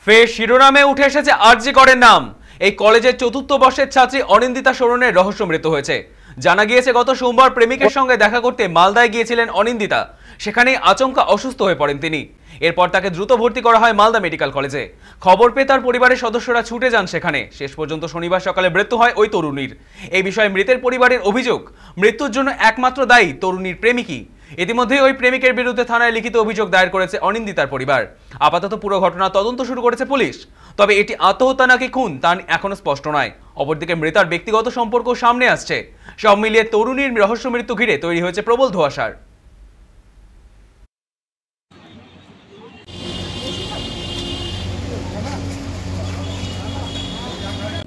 ফের শিরোনামে উঠে এসেছে আরজি করের নাম। এই কলেজের চতুর্থ বর্ষের ছাত্রী অনিন্দিতা সোরেনের রহস্য মৃত্যু হয়েছে। জানা গিয়েছে গত সোমবার প্রেমিকের সঙ্গে দেখা করতে মালদায় গিয়েছিলেন অনিন্দিতা। সেখানেই আচমকা অসুস্থ হয়ে পড়েন তিনি। এরপর তাকে দ্রুত ভর্তি করা হয় মালদা মেডিকেল কলেজে। খবর পেয়ে তার পরিবারের সদস্যরা ছুটে যান সেখানে। শেষ পর্যন্ত শনিবার সকালে মৃত্যু হয় ওই তরুণীর। এই বিষয়ে মৃতের পরিবারের অভিযোগ, মৃত্যুর জন্য একমাত্র দায়ী তরুণীর প্রেমিকই। ইতিমধ্যেই ওই প্রেমিকের বিরুদ্ধে থানায় লিখিত অভিযোগ দায়ের করেছে অনিন্দিতার পরিবার। আপাতত পুরো ঘটনা তদন্ত শুরু করেছে পুলিশ। তবে এটি আত্মহত্যা নাকি খুন তা এখনো স্পষ্ট নয়। অপরদিকে মৃতার ব্যক্তিগত সম্পর্ক সামনে আসছে। সব মিলিয়ে তরুণীর রহস্য মৃত্যু ঘিরে তৈরি হয়েছে প্রবল ধোঁয়াশার।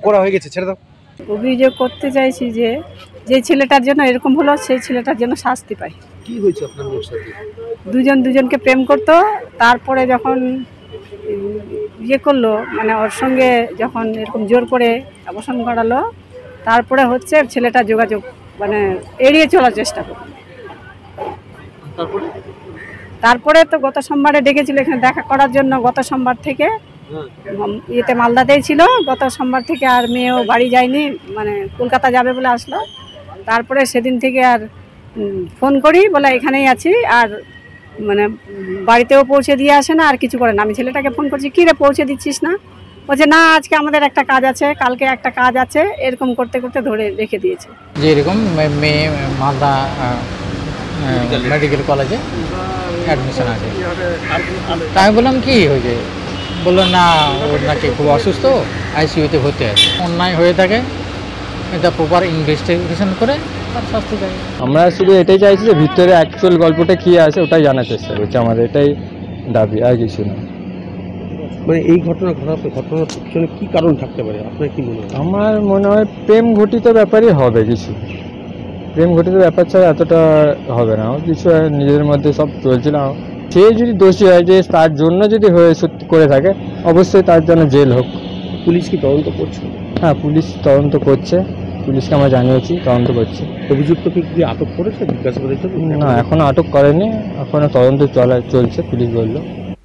করা হয়ে গেছে, ছেড়ে দাও। অভিযোগ করতে চাইছি যে যে ছেলেটার জন্য এরকম হলো সেই ছেলেটার জন্য শাস্তি পায়। কি হয়েছে আপনার মেয়ের সাথে? দুজন দুজনকে প্রেম করতো, তারপরে যখন ইয়ে করলো, মানে ওর সঙ্গে যখন এরকম জোর করে অবসান করালো, তারপরে হচ্ছে ছেলেটা যোগাযোগ মানে এড়িয়ে চলার চেষ্টা করলো। তারপরে তো গত সোমবারে ডেকেছিল এখানে দেখা করার জন্য। গত সোমবার থেকে ইয়েতে মালদাতেই ছিল। গত সোমবার থেকে আর মেয়েও বাড়ি যায়নি, মানে কলকাতা যাবে বলে আসলো। তারপরে সেদিন থেকে আর ফোন করি, বলে এখানেই আছি, আর মানে বাড়িতেও পৌঁছে দিয়ে আসে না, আর কিছু করে না। আমি ছেলেটাকে ফোন করছি, কী রে পৌঁছে দিচ্ছিস না? বলছে না, আজকে আমাদের একটা কাজ আছে, কালকে একটা কাজ আছে, এরকম করতে করতে ধরে রেখে দিয়েছে। যে এরকম মেয়ে মালদা মেডিকেল কলেজে অ্যাডমিশন আছে। তাই বললাম কি হয়েছে, বললো না ওর নাকি খুব অসুস্থ, আইসিইউতে ভর্তি আছে। অন্যায় হয়ে থাকে এটা প্রপার ইনভেস্টিগেশন করে তার শাস্তি দেয়। আমরা শুধু এটাই চাইছি যে ভিতরে অ্যাকচুয়াল গল্পটা কী আছে ওটাই জানার চেষ্টা করছি। আমাদের এটাই দাবি, আর কিছু না। মানে এই ঘটনার পিছনে কি কারণ থাকতে পারে আপনার কি মনে হয়? আমার মনে হয় প্রেম ঘটিত ব্যাপারই হবে কিছু। প্রেম ঘটিত ব্যাপার ছাড়া এতটা হবে না। কিছু নিজেদের মধ্যে সব চলছিল। সে যদি দোষী হয়, যে তার জন্য যদি হয়ে সত্যি করে থাকে, অবশ্যই তার জন্য জেল হোক। পুলিশ কি তদন্ত করছে? হ্যাঁ, পুলিশ তদন্ত করছে। পুলিশকে আমরা জানিয়েছি, তদন্ত করছে। অভিযুক্তকে কি আটক করেছে জিজ্ঞাসাবাদের জন্য? না, এখনো আটক করেনি, এখনো তদন্ত চলছে, পুলিশ বললো।